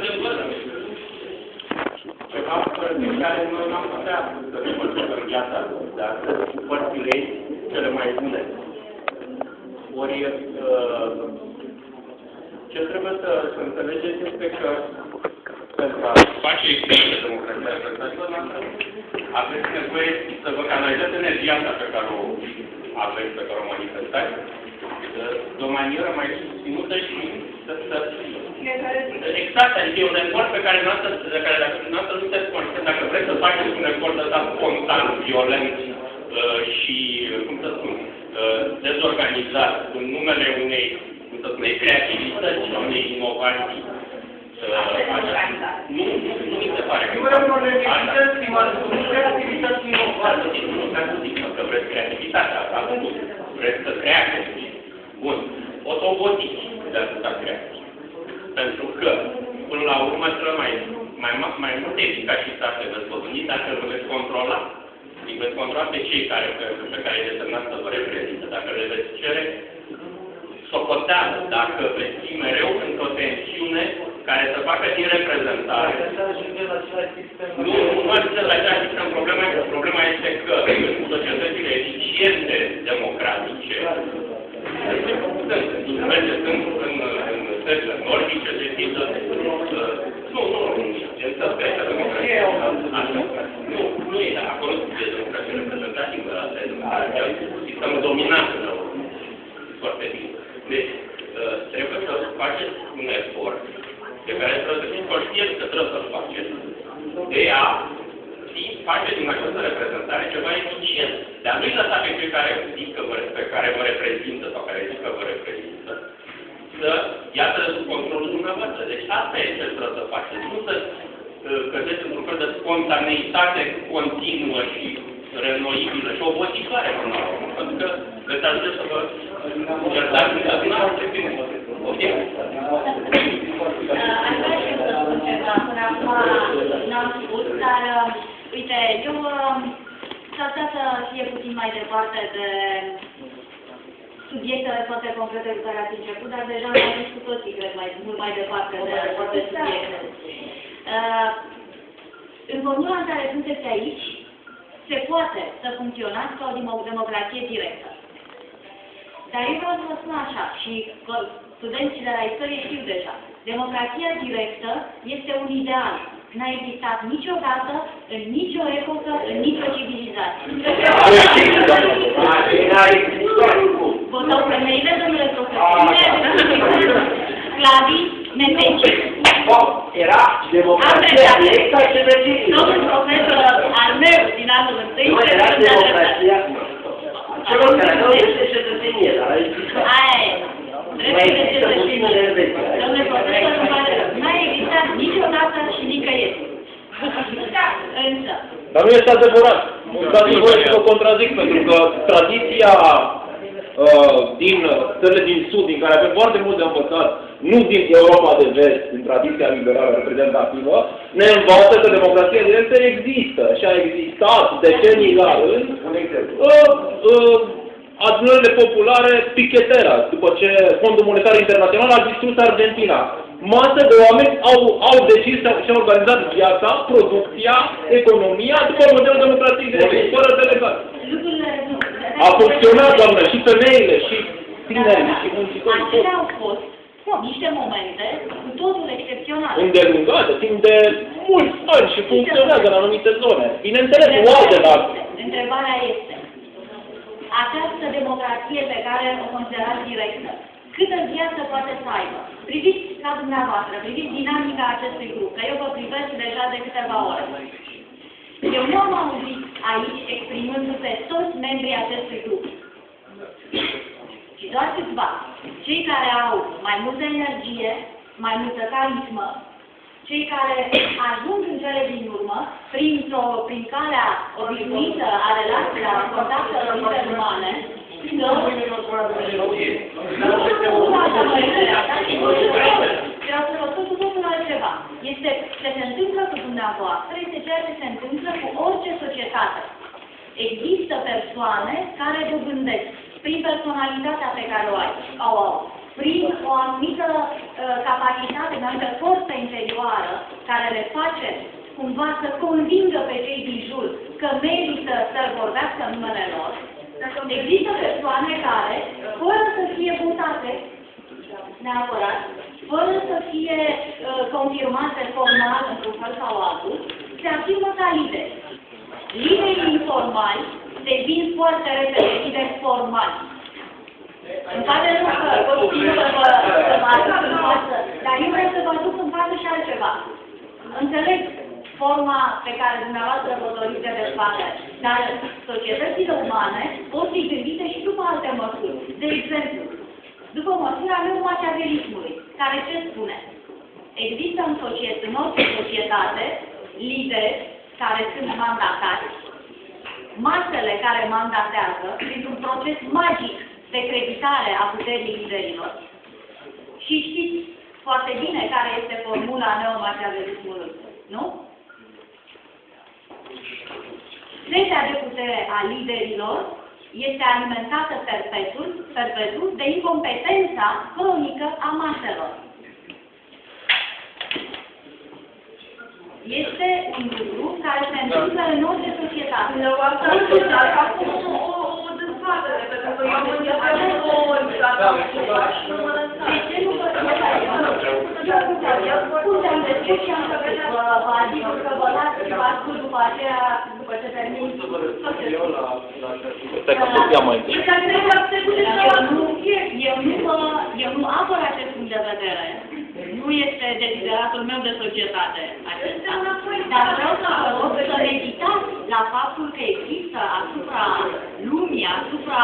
întâmplă ceva pe care noi n-am putea să depășim viața, dar cu părțile ei cele mai bune. Ori, ce trebuie să înțelegeți este că pentru a face excelentă democrația reprezentativă noastră, aveți nevoie să vă canalizați energia asta pe care o aveți, pe care o manifestați, de o manieră mai susținută și exact, adică e un efort pe care dacă noastră nu sunteți conștient, dacă vreți să faceți un efort ăsta constant, violent și, cum să spun, dezorganizat, în numele unei, cum să spun, creativități și unei inovații. Nu mi se pare. Creativități inovate. Nu zic că vreți creativitatea asta, vreți să creați. Bun. O să o votiți de atâta creație. Pentru că, până la urmă, mai multă eficacitate veți dobândi dacă îl veți controla. Îi veți controla pe cei pe care îi desemnați să vă reprezintă. Dacă le veți cere socoteală, dacă veți fi mereu într-o tensiune care să facă din reprezentare. Nu ajungeți la același sistem. Problema este că în societățile eficiente democratice, mergeți în țările nordice, de tip nu România, în țările democrație. Nu e, acolo e democrație reprezentativă, asta e democrația, sistemul dominant în Europa. Foarte bine. Deci, trebuie să faceți un efort pe care trebuie să fiți conștienți că trebuie să-l faceți, de a face din această reprezentare ceva eficient. Dar nu-i lăsa pe cei care zic că vă reprezintă sau care zic că vă reprezintă să iată sub controlul dumneavoastră. Deci asta e ce trebuie să faceți. Nu să cădeți într-un fel de spontaneitate continuă și renoibilă și obositoare până la urmă. Pentru că veți ajunge să vă iertați în noastră. Ok? Aș vrea și eu să spun ceva. Până acum n-am spus, dar uite, eu s-ar putea să fie puțin mai departe de subiectele foarte concrete cu care ați început, dar deja am zis cu toții, cred, mult mai departe de subiecte. În formula în care sunteți aici, se poate să funcționați ca o democrație directă. Dar eu vreau să vă spun așa, și studenții de la istorie știu deja, democrația directă este un ideal. N-a existat niciodată, în nicio epocă, în nicio civilizație. Votau femeile, domnule profesor. Sclavii, metecii. Era democrația directă și regimii. Domnul profesor al meu din anul întâi. Nu era democrația celor care nu este cetățenie, dar aia e. Dreptul de cetățenie. Domnule profesor, n-a existat niciodată și nicăieri. Însă. Dar nu este adevărat. Dați-mi voie să o contrazic, pentru că tradiția din țările din Sud, din care avem foarte mult de învățat, nu din Europa de Vest, din tradiția liberală reprezentativă, ne învață că democrația directă există și a existat decenii la rând adunările populare Piquetera, după ce Fondul Monetar Internațional a distrus Argentina. Masă de oameni au decis și au organizat viața, producția, economia, după modelul democrației directe, fără delegat. A funcționat, doamnă, și femeile, și tinerii, și muncitorii. Acelea au fost niște momente cu totul excepționale. Îndelungate, timp de mulți ani și funcționează în anumite zone. Bineînțeles, nu alte, dar... Întrebarea este, această democrație pe care o considerați directă, câtă viață poate să aibă? Priviți ca dumneavoastră, priviți dinamica acestui grup, că eu vă privesc deja de câteva ore. Eu nu am auzit aici exprimându-se toți membrii acestui grup, ci doar câțiva. Cei care au mai multă energie, mai multă carismă, cei care ajung în cele din urmă, prin calea obișnuită a relațiilor, a contactelor interumane, vreau să vă spun cu totul altceva. Ce se întâmplă cu dumneavoastră este ceea ce se întâmplă cu orice societate. Există persoane care dobândesc, prin personalitatea pe care o au, prin o anumită capacitate, o anumită forță interioară, care le face cumva să convingă pe cei din jur că merită să vorbească în numele lor. Există persoane care, fără să fie votate, neapărat, fără să fie confirmate formal într-un fel sau altul, se afirmă ca lideri. Liderii informali devin foarte repede lideri formali. Îmi pare rău că continuu să vă aduc în față, dar eu vreau să vă aduc în față și altceva. Înțeleg forma pe care dumneavoastră vă doriți de dezbatere, dar societățile umane pot fi gândite și după alte măsuri. De exemplu, după măsura neomachiavelismului, care ce spune? Există în orice societate lideri care sunt mandatați, masele care mandatează printr-un proces magic de creditare a puterii liderilor. Și știți foarte bine care este formula neomachiavelismului, nu? Setea de putere a liderilor este alimentată perpetuul de incompetența cronică a maselor. Este un lucru care se întâmplă în orice societate. Acum o dezbatere, pentru că eu am încercat o organizație și nu mă lăsați. De ce nu vă spune am deschis și am făcut vă adică că vă las privatul după aceea, după ce termin. Stai că tot ia mai întâi. Eu nu apăr acest punct de vedere. Nu este desideratul meu de societate acesta. Dar vreau să vă rog să meditați la faptul că există asupra lumii, asupra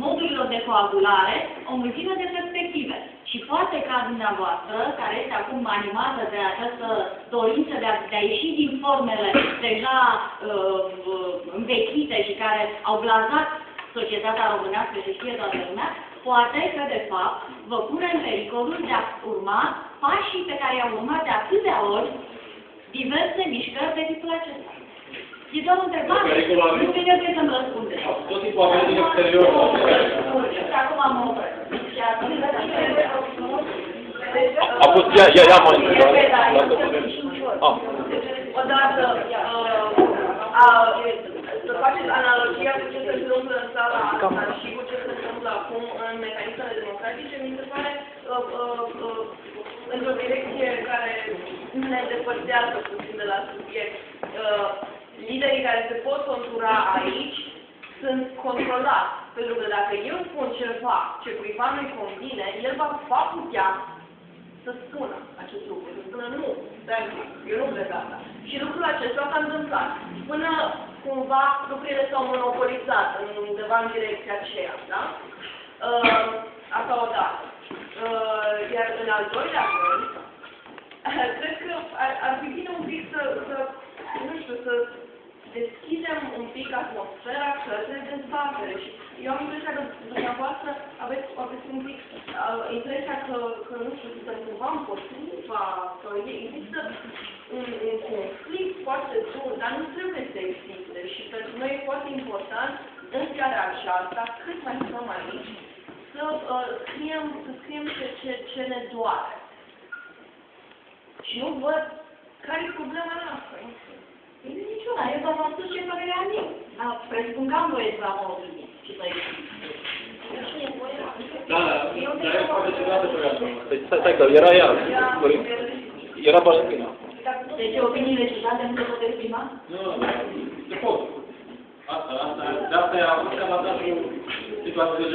modurilor de coagulare, o mulțime de perspective. Și poate ca dumneavoastră, care este acum animată de această dorință de a ieși din formele deja învechite și care au blazat societatea românească și știe toată lumea, poate că, de fapt, vă pune în pericolul de a urma pașii pe care i-au urmat de atâtea ori diverse mișcări de tipul acesta. E doar o întrebare. Nu trebuie să-mi răspundeți. Tot timpul a venit din exterior. Și acum am opresc. A fost ea mai întâi. Odată, să faceți analogia cu ce se întâmplă în țara asta și cu ce se întâmplă acum în mecanismele democratice, mi se pare într-o direcție care ne depărtează puțin de la subiect. Liderii care se pot contura aici sunt controlați. Pentru că dacă eu spun ceva ce cuiva nu-i convine, el va putea să spună acest lucru, să spună nu, eu nu cred asta. Și lucrul acesta s-a întâmplat. Până cumva lucrurile s-au monopolizat undeva în direcția aceea, da? Asta odată. Iar în al doilea rând, cred că ar fi bine un pic să deschidem un pic atmosfera către dezbatere. Și eu am impresia că dumneavoastră aveți un pic impresia că, nu știu, suntem cumva împotriva, că există un conflict foarte dur, dar nu trebuie să existe. Și pentru noi e foarte important, în seara aceasta, cât mai stăm aici, să scriem ce ne doare. Și nu văd care e problema noastră. Nu e niciuna. Eu doar v-am spus ce părere am eu. Presupun că am voie să am o opinie și să ieșim. Da, dar eu poate ceva de părerea. Stai că era ea. Era Valentina. Deci opiniile celelalte nu se pot exprima? Nu, se pot. Asta, de asta e avantajul situației de